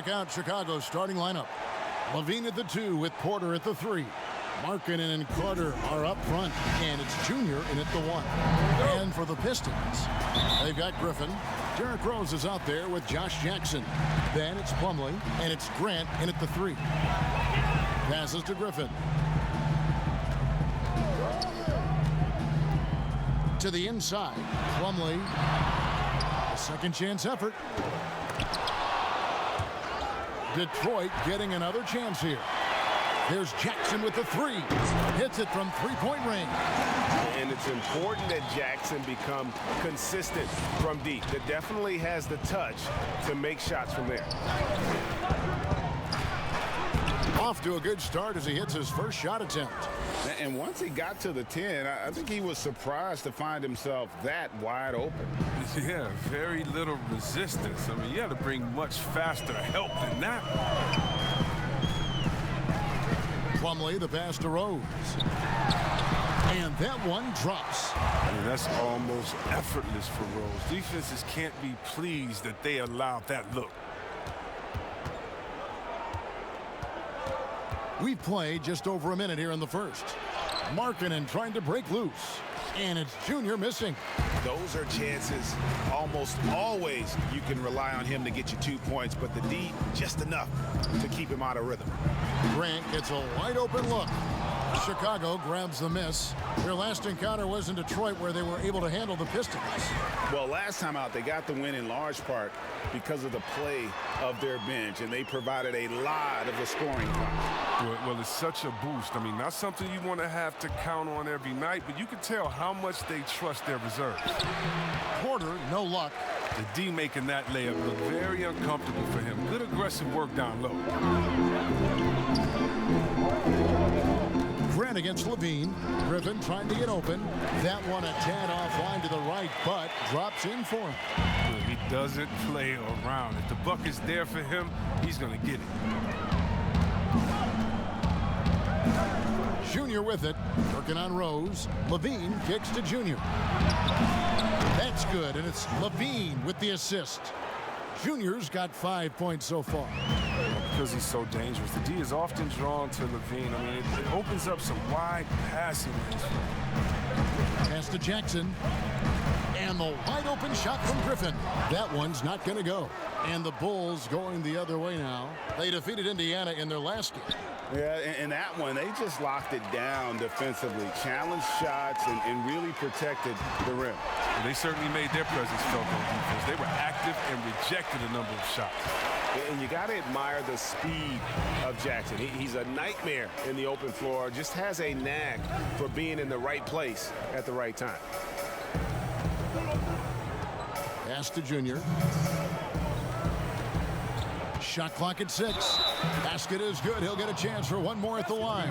Check out Chicago's starting lineup. Levine at the 2 with Porter at the 3. Markkanen and Carter are up front, and it's Junior in at the 1. And for the Pistons, they've got Griffin. Derrick Rose is out there with Josh Jackson. Then it's Plumlee, and it's Grant in at the 3. Passes to Griffin. To the inside, Plumlee. A second chance effort. Detroit getting another chance here. Here's Jackson with the 3. Hits it from three-point range. And it's important that Jackson become consistent from deep. That definitely has the touch to make shots from there. Off to a good start as he hits his first shot attempt. And once he got to the 10, I think he was surprised to find himself that wide open. Yeah, very little resistance. I mean, you had to bring much faster help than that. Plumlee, the pass to Rose. And that one drops. I mean, that's almost effortless for Rose. Defenses can't be pleased that they allowed that look. We've played just over a minute here in the first. Markkanen trying to break loose. And it's Junior missing. Those are chances almost always you can rely on him to get you 2 points, but the D, just enough to keep him out of rhythm. Grant gets a wide open look. Chicago grabs the miss. Their last encounter was in Detroit where they were able to handle the Pistons. Well, last time out, they got the win in large part because of the play of their bench, and they provided a lot of the scoring time. Well, it's such a boost. I mean, not something you want to have to count on every night, but you can tell how much they trust their reserves. Porter, no luck. The D making that layup look very uncomfortable for him. Good aggressive work down low. Grant against Levine. Griffin trying to get open. That one a tad offline to the right, but drops in for him. He doesn't play around. If the buck is there for him, he's going to get it. Junior with it. Working on Rose. Levine kicks to Junior. That's good, and it's Levine with the assist. Junior's got 5 points so far. Because he's so dangerous. The D is often drawn to Levine. I mean, it opens up some wide passing lanes. Pass to Jackson. And the wide open shot from Griffin. That one's not going to go. And the Bulls going the other way now. They defeated Indiana in their last game. Yeah, and that one, they just locked it down defensively. Challenged shots and really protected the rim. Well, they certainly made their presence felt on defense. They were active and rejected a number of shots. And you got to admire the speed of Jackson. He's a nightmare in the open floor. Just has a knack for being in the right place at the right time. Pass to Junior. Shot clock at 6. Basket is good. He'll get a chance for one more at the line.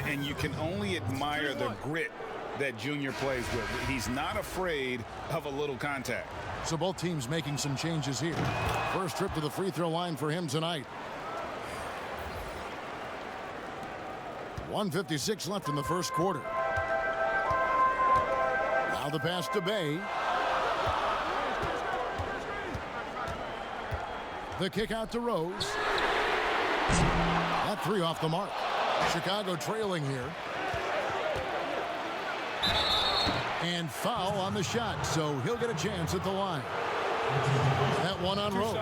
And you can only admire the grit that Junior plays with. He's not afraid of a little contact. So both teams making some changes here. First trip to the free throw line for him tonight. 1:56 left in the first quarter. Now the pass to Bay. The kick out to Rose. That 3 off the mark. Chicago trailing here. And foul on the shot, so he'll get a chance at the line. That one on Rose.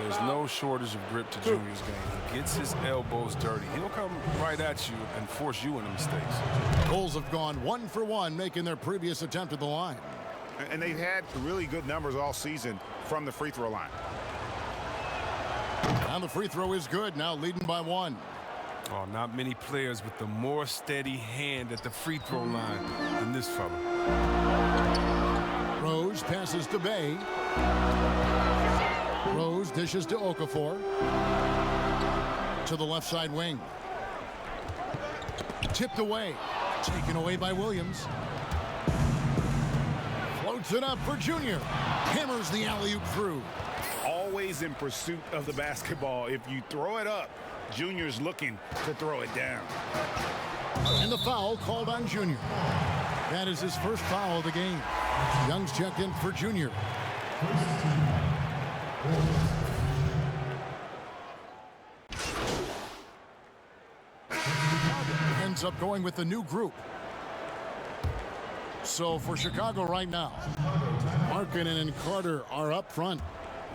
There's no shortage of grip to Junior's game. He gets his elbows dirty. He'll come right at you and force you into mistakes. Bulls have gone 1 for 1, making their previous attempt at the line. And they've had really good numbers all season from the free throw line. Now the free throw is good, now leading by 1. Oh, not many players with the more steady hand at the free throw line than this fella. Rose passes to Bay. Rose dishes to Okafor. To the left side wing. Tipped away. Taken away by Williams. Floats it up for Junior. Hammers the alley-oop through. Always in pursuit of the basketball. If you throw it up, Junior's looking to throw it down. And the foul called on Junior. That is his first foul of the game. Young's checked in for Junior. ends up going with the new group. So for Chicago right now, Markkanen and Carter are up front.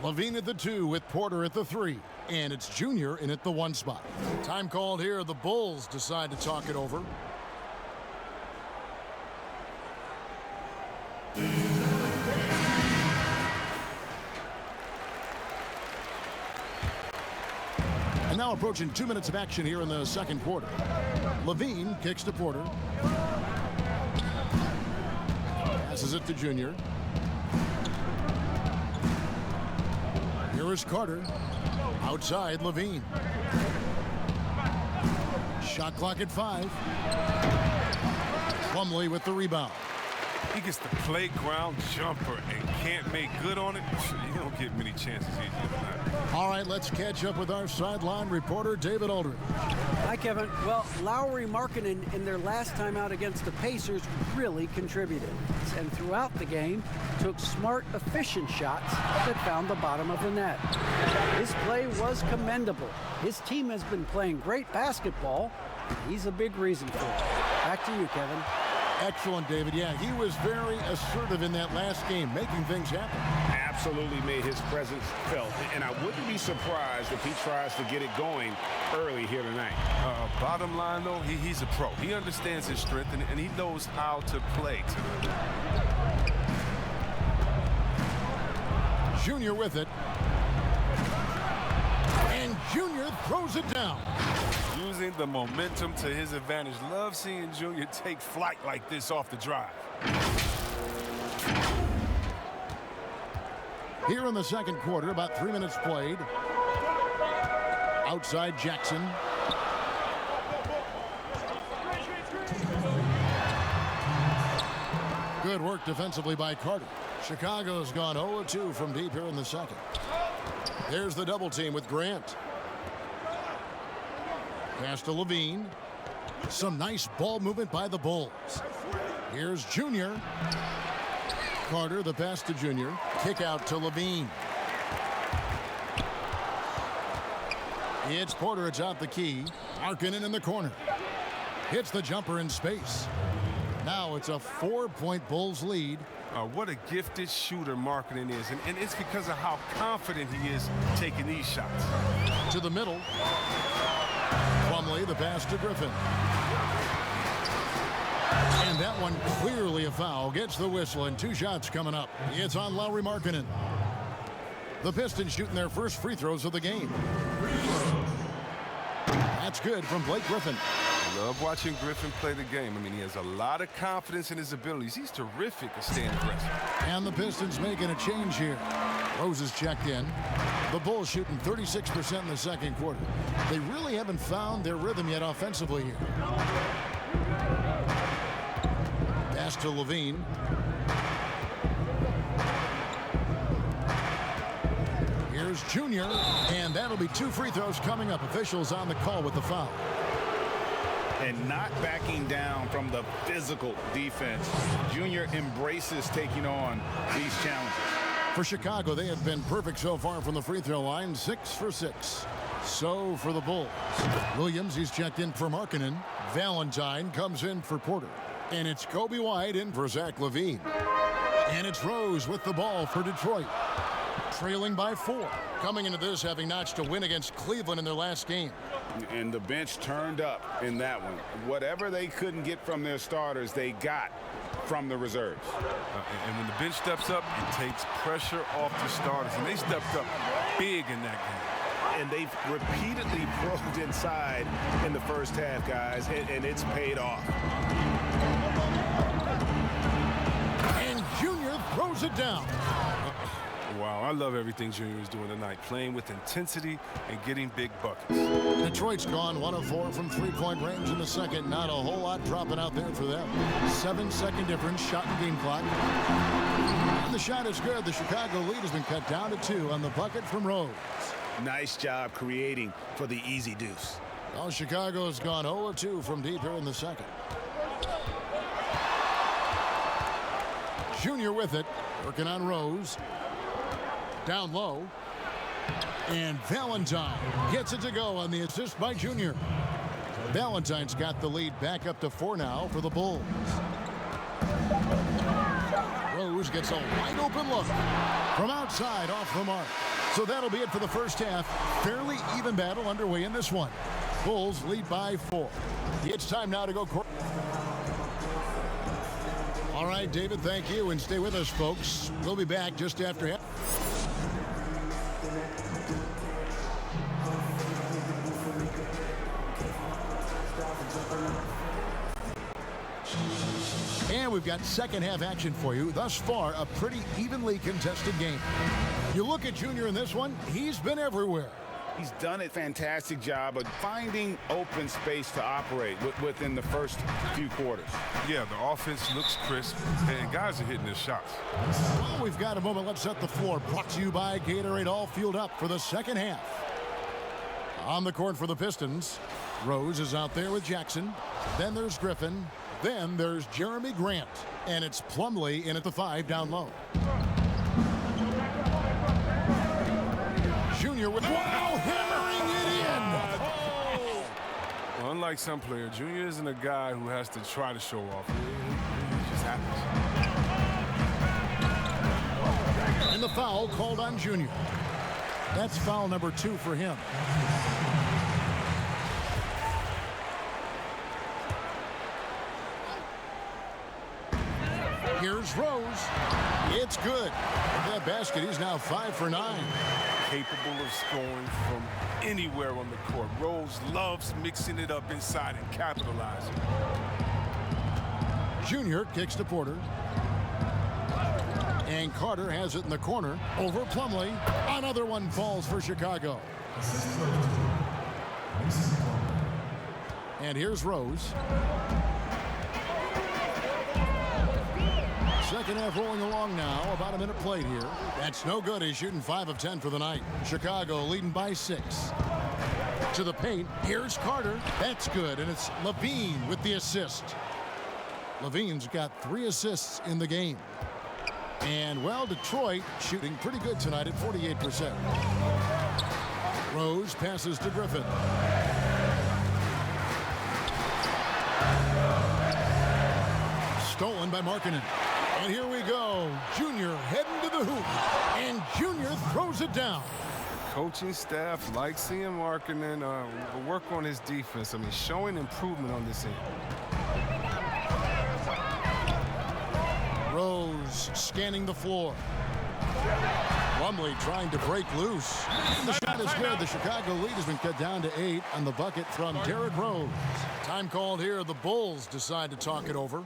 Levine at the 2 with Porter at the 3. And it's Junior in at the 1 spot. Time called here. The Bulls decide to talk it over. And now approaching 2 minutes of action here in the second quarter. Levine kicks to Porter. Passes it to Junior. Here is Carter. Outside, Levine. Shot clock at 5. Plumlee with the rebound. He gets the playground jumper and can't make good on it. You don't get many chances easier than that. All right, let's catch up with our sideline reporter, David Aldridge. Hi, Kevin. Well, Lowry, Markkanen in their last time out against the Pacers really contributed. And throughout the game, took smart, efficient shots that found the bottom of the net. His play was commendable. His team has been playing great basketball. He's a big reason for it. Back to you, Kevin. Excellent, David. Yeah, he was very assertive in that last game, making things happen. Absolutely made his presence felt. And I wouldn't be surprised if he tries to get it going early here tonight. Bottom line, though, he's a pro. He understands his strength, and he knows how to play to it. Junior with it. And Junior throws it down. Using the momentum to his advantage. Love seeing Junior take flight like this off the drive. Here in the second quarter, about 3 minutes played. Outside Jackson. Good work defensively by Carter. Chicago's gone 0-2 from deep here in the second. There's the double team with Grant. Pass to Levine. Some nice ball movement by the Bulls. Here's Junior. Carter, the pass to Junior. Kick out to Levine. It's Porter atop the key. Markkanen in the corner. Hits the jumper in space. Now it's a 4-point Bulls lead. What a gifted shooter Markkanen is, and it's because of how confident he is taking these shots. To the middle. Plumlee, the pass to Griffin. And that one clearly a foul. Gets the whistle, and 2 shots coming up. It's on Lowry Markkanen. The Pistons shooting their first free throws of the game. That's good from Blake Griffin. Love watching Griffin play the game. I mean, he has a lot of confidence in his abilities. He's terrific at staying aggressive. And the Pistons making a change here. Rose is checked in. The Bulls shooting 36% in the second quarter. They really haven't found their rhythm yet offensively here. Pass to Levine. Here's Junior, and that'll be 2 free throws coming up. Officials on the call with the foul. And not backing down from the physical defense. Junior embraces taking on these challenges. For Chicago, they have been perfect so far from the free throw line, 6 for 6. So for the Bulls, Williams, he's checked in for Markkanen. Valentine comes in for Porter. And it's Kobe White in for Zach LaVine. And it's Rose with the ball for Detroit. Trailing by 4. Coming into this, having notched a win against Cleveland in their last game. And the bench turned up in that one. Whatever they couldn't get from their starters, they got from the reserves. And when the bench steps up, it takes pressure off the starters. And they stepped up big in that game. And they've repeatedly probed inside in the first half, guys, and it's paid off. And Junior throws it down. Wow, I love everything Junior is doing tonight, playing with intensity and getting big buckets. Detroit's gone 1 of 4 from three-point range in the second. Not a whole lot dropping out there for them. 7-second difference, shot and game clock. And the shot is good. The Chicago lead has been cut down to 2 on the bucket from Rose. Nice job creating for the easy deuce. Well, Chicago's gone 0-2 from deep here in the second. Junior with it, working on Rose. Down low. And Valentine gets it to go on the assist by Junior. Valentine's got the lead back up to 4 now for the Bulls. Rose gets a wide open look from outside off the mark. So that'll be it for the first half. Fairly even battle underway in this one. Bulls lead by 4. It's time now to go. All right, David, thank you, and stay with us, folks. We'll be back just after half. And we've got second half action for you. Thus far, a pretty evenly contested game. You look at Junior in this one, he's been everywhere. He's done a fantastic job of finding open space to operate within the first few quarters. Yeah, the offense looks crisp, and guys are hitting their shots. Well, we've got a moment. Let's set the floor. Brought to you by Gatorade, all fueled up for the second half. On the court for the Pistons, Rose is out there with Jackson. Then there's Griffin. Then there's Jeremy Grant. And it's Plumlee in at the 5 down low. Junior with hammering it in. Well, unlike some players, Junior isn't a guy who has to try to show off. It just happens. And the foul called on Junior. That's foul number 2 for him. Here's Rose. It's good. With that basket, he's now 5 for 9. Capable of scoring from anywhere on the court. Rose loves mixing it up inside and capitalizing. Junior kicks to Porter. And Carter has it in the corner over Plumlee. Another one falls for Chicago. And here's Rose. Second half rolling along now. About a minute played here. That's no good. He's shooting 5 of 10 for the night. Chicago leading by 6. To the paint. Here's Carter. That's good. And it's Levine with the assist. Levine's got 3 assists in the game. And, well, Detroit shooting pretty good tonight at 48%. Rose passes to Griffin. Stolen by Markkanen. And here we go. Junior heading to the hoop. And Junior throws it down. Coaching staff like seeing Markkanen work on his defense. I mean, showing improvement on this end. Rose scanning the floor. Plumlee trying to break loose. And the shot is good. The Chicago lead has been cut down to 8 on the bucket from Derrick Rose. Time called here. The Bulls decide to talk it over.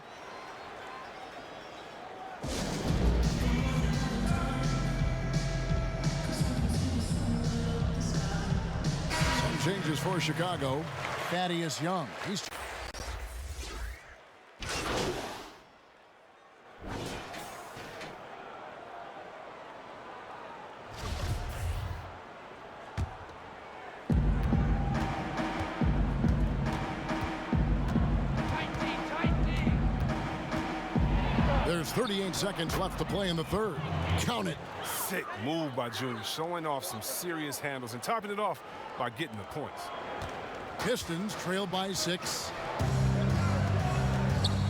Some changes for Chicago. Thaddeus Young. He's There's 38 seconds left to play in the third. Count it. Sick move by Junior, showing off some serious handles and topping it off by getting the points. Pistons trail by 6.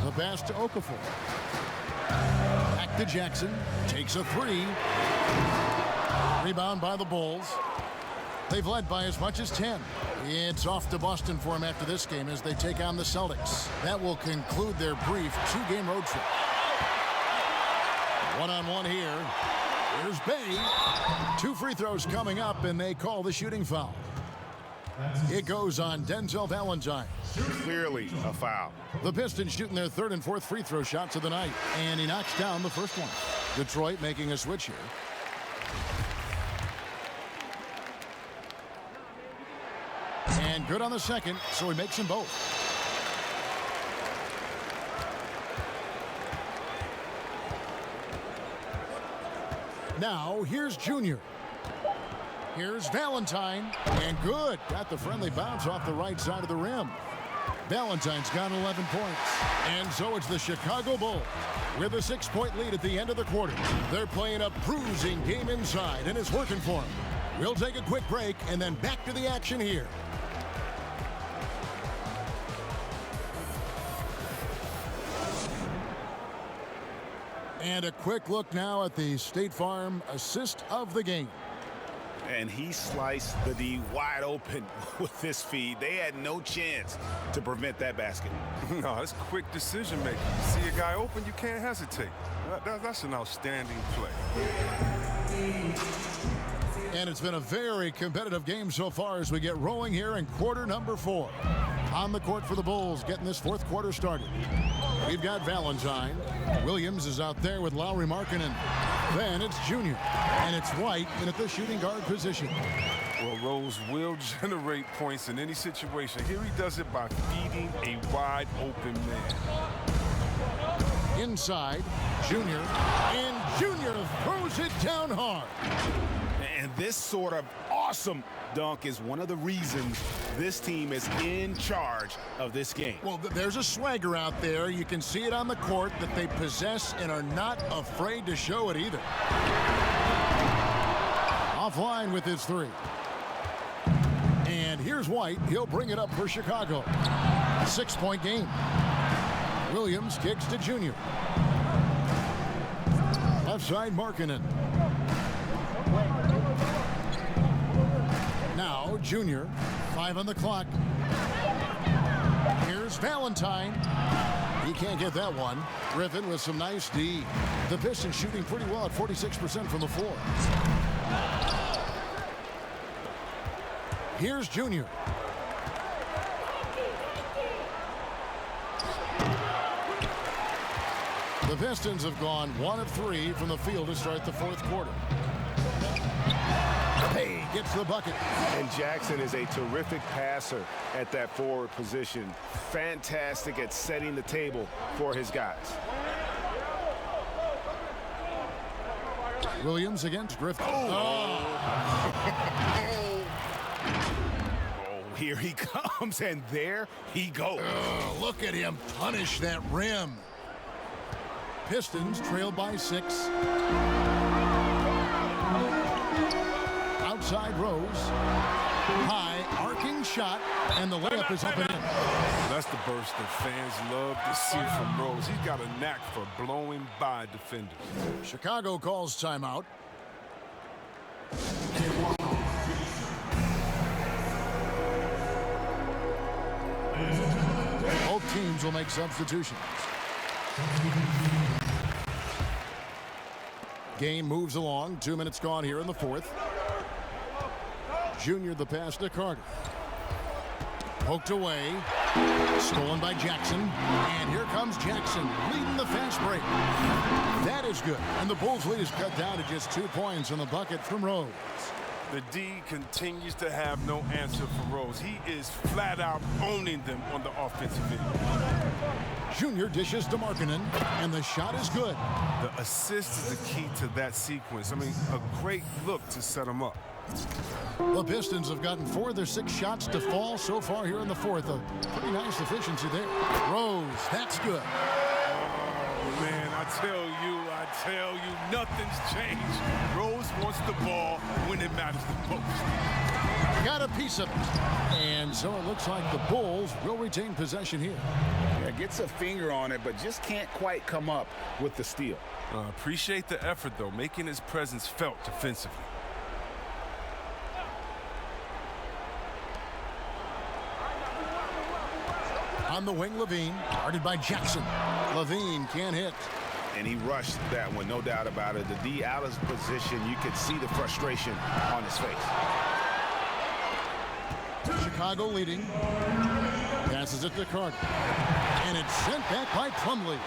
The pass to Okafor. Back to Jackson. Takes a 3. Rebound by the Bulls. They've led by as much as 10. It's off to Boston for them after this game as they take on the Celtics. That will conclude their brief 2-game road trip. One-on-one here. Here's Bay. 2 free throws coming up, and they call the shooting foul. It goes on Denzel Valentine. Clearly a foul. The Pistons shooting their 3rd and 4th free throw shots of the night, and he knocks down the first one. Detroit making a switch here. And good on the second, so he makes them both. Now, here's Junior. Here's Valentine. And good. Got the friendly bounce off the right side of the rim. Valentine's got 11 points. And so it's the Chicago Bulls with a 6-point lead at the end of the quarter. They're playing a bruising game inside, and it's working for them. We'll take a quick break and then back to the action here. And a quick look now at the State Farm assist of the game. And he sliced the D wide open with this feed. They had no chance to prevent that basket. No, it's quick decision making. You see a guy open, you can't hesitate. That's an outstanding play. And it's been a very competitive game so far as we get rolling here in quarter number 4. On the court for the Bulls, getting this fourth quarter started. We've got Valentine. Williams is out there with Lowry Markkanen. Then it's Junior. And it's White in at the shooting guard position. Well, Rose will generate points in any situation. Here he does it by feeding a wide open man. Inside, Junior. And Junior throws it down hard. And this sort of awesome dunk is one of the reasons this team is in charge of this game. Well, there's a swagger out there. You can see it on the court that they possess and are not afraid to show it either. Offline with his 3. And here's White. He'll bring it up for Chicago. 6-point game. Williams kicks to Junior. Left side, Markkanen. Now, Junior. 5 on the clock. Here's Valentine. He can't get that one. Griffin with some nice D. The Pistons shooting pretty well at 46% from the floor. Here's Junior. The Pistons have gone 1 of 3 from the field to start the fourth quarter. Hey, gets the bucket. And Jackson is a terrific passer at that forward position. Fantastic at setting the table for his guys. Williams against Griffin. Here he comes, and there he goes. Look at him punish that rim. Pistons trail by 6. Outside Rose. High arcing shot, and the layup is up and in. That's the burst that fans love to see from Rose. He's got a knack for blowing by defenders. Chicago calls timeout. Both teams will make substitutions. Game moves along. 2 minutes gone here in the fourth. Junior the pass to Carter. Poked away. Stolen by Jackson. And here comes Jackson leading the fast break. That is good. And the Bulls' lead is cut down to just 2 points on the bucket from Rose. The D continues to have no answer for Rose. He is flat out owning them on the offensive end. Junior dishes to Markkanen, and the shot is good. The assist is the key to that sequence. I mean, a great look to set him up. The Pistons have gotten 4 of their 6 shots to fall so far here in the fourth. A pretty nice efficiency there. Rose, that's good. Oh, man, I tell you, nothing's changed. Rose wants the ball when it matters the most. Got a piece of it. And so it looks like the Bulls will retain possession here. Yeah, gets a finger on it, but just can't quite come up with the steal. Appreciate the effort, though, making his presence felt defensively. On the wing, Levine, guarded by Jackson. Levine can't hit. And he rushed that one, no doubt about it. The D out of position, you could see the frustration on his face. Chicago leading. Passes it to Carter. And it's sent back by Plumlee.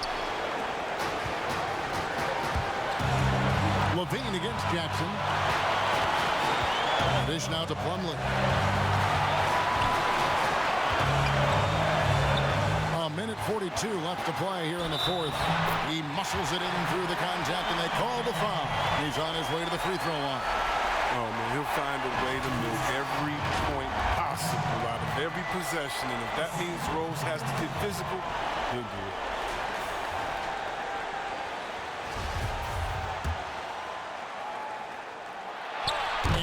Levine against Jackson. Dish now to Plumlee. A minute 42 left to play here in the fourth. He muscles it in through the contact, and they call the foul. He's on his way to the free throw line. Oh, man, he'll find a way to milk every point possible out of every possession, and if that means Rose has to get physical, he'll do it.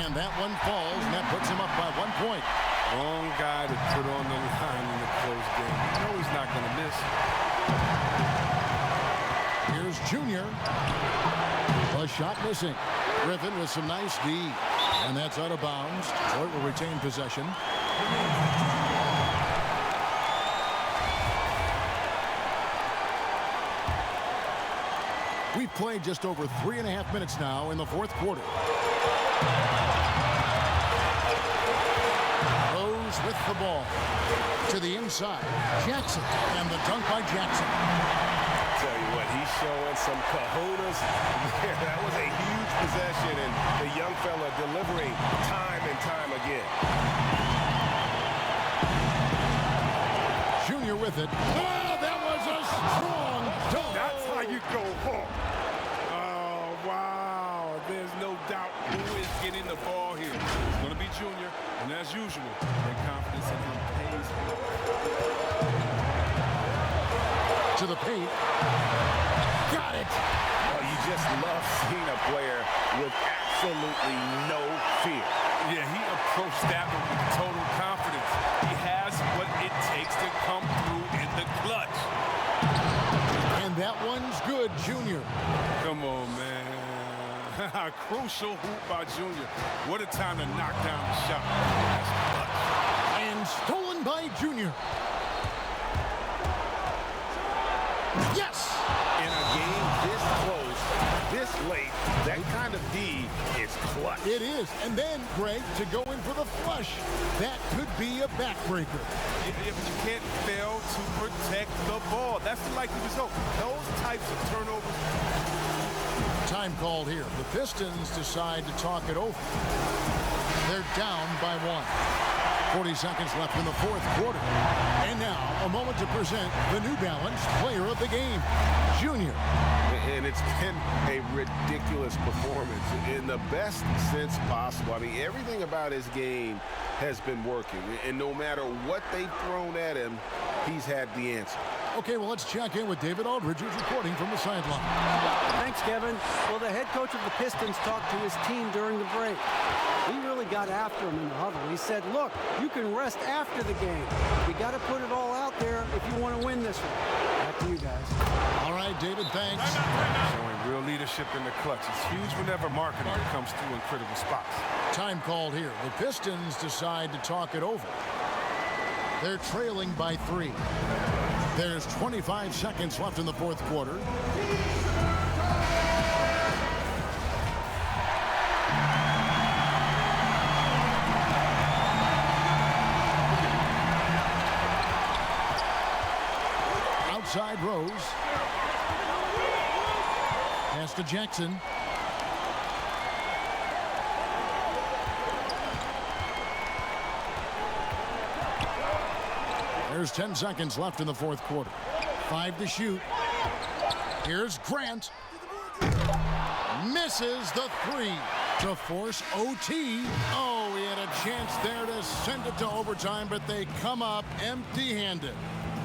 And that one falls, and that puts him up by 1 point. Wrong guy to put on the line in the close game. You know he's not going to miss. Here's Junior. A shot missing. Griffin with some nice D. And that's out of bounds. Detroit will retain possession. We've played just over 3.5 minutes now in the fourth quarter. Rose with the ball. To the inside. Jackson. And the dunk by Jackson. Tell you what, he's showing some kahunas there. That was a huge possession, and the young fella delivering time and time again. Junior with it. Oh, that was a strong dunk. That's how you go home. Oh, wow. There's no doubt who is getting the ball here. It's going to be Junior, and as usual, their confidence in him pays off. To the paint. Got it. Oh, you just love seeing a player with absolutely no fear. Yeah, he approached that one with total confidence. He has what it takes to come through in the clutch. And that one's good, Junior. Come on, man. Crucial hoop by Junior. What a time to knock down the shot. That's clutch. And stolen by Junior. Yes! In a game this close, this late, that kind of D is clutch. It is. And then, Greg, to go in for the flush. That could be a backbreaker. Yeah, but you can't fail to protect the ball. That's the likely result. Those types of turnovers. Time called here. The Pistons decide to talk it over. They're down by 1. 40 seconds left in the fourth quarter. And now, a moment to present the New Balance Player of the Game, Junior. And it's been a ridiculous performance in the best sense possible. I mean, everything about his game has been working. And no matter what they've thrown at him, he's had the answer. Okay, well, let's check in with David Aldridge, who's reporting from the sideline. Thanks, Kevin. Well, the head coach of the Pistons talked to his team during the break. He really got after him in the huddle. He said, look, you can rest after the game. We got to put it all out there if you want to win this one. Back to you guys. All right, David, thanks. Showing real leadership in the clutch. It's huge whenever marketing comes through in critical spots. Time called here. The Pistons decide to talk it over. They're trailing by 3. There's 25 seconds left in the fourth quarter. Outside Rose. Pass to Jackson. There's 10 seconds left in the fourth quarter. 5 to shoot. Here's Grant. Misses the 3 to force OT. Oh, he had a chance there to send it to overtime, but they come up empty-handed.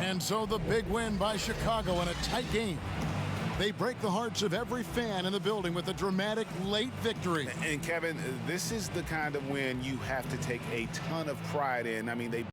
And so the big win by Chicago in a tight game. They break the hearts of every fan in the building with a dramatic late victory. And Kevin, this is the kind of win you have to take a ton of pride in. I mean, they